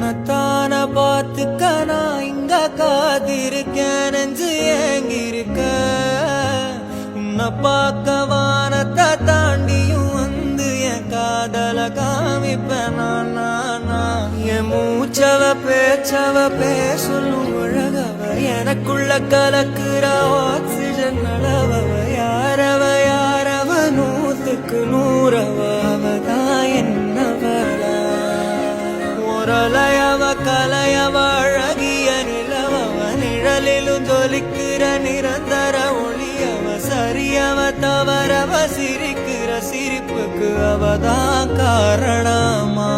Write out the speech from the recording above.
உன்னத்தான பார்த்துக்க நான் இங்க காத்திருக்கேன் நெஞ்சு ஏங்கிருக்க உன்னை பார்க்க வானத்தை தாண்டியும் வந்து என் காதல காமிப்பேன் நான் என் மூச்சவ பேச்சவ பேசலும் அழகவ எனக்குள்ள கலக்குற ஆக்சிஜன் அளவவ யாரவ நூத்துக்கு நூறவ அவதான் என்னவள ஒரலையவ கலையவ அழகிய நிலவவ நிழலிலும் ஜொலிக்கிற நிரந்தர ஒளியவ சரியவ தவறவ சிரிக்கிற சிரிப்புக்கு அவதான் காரணமா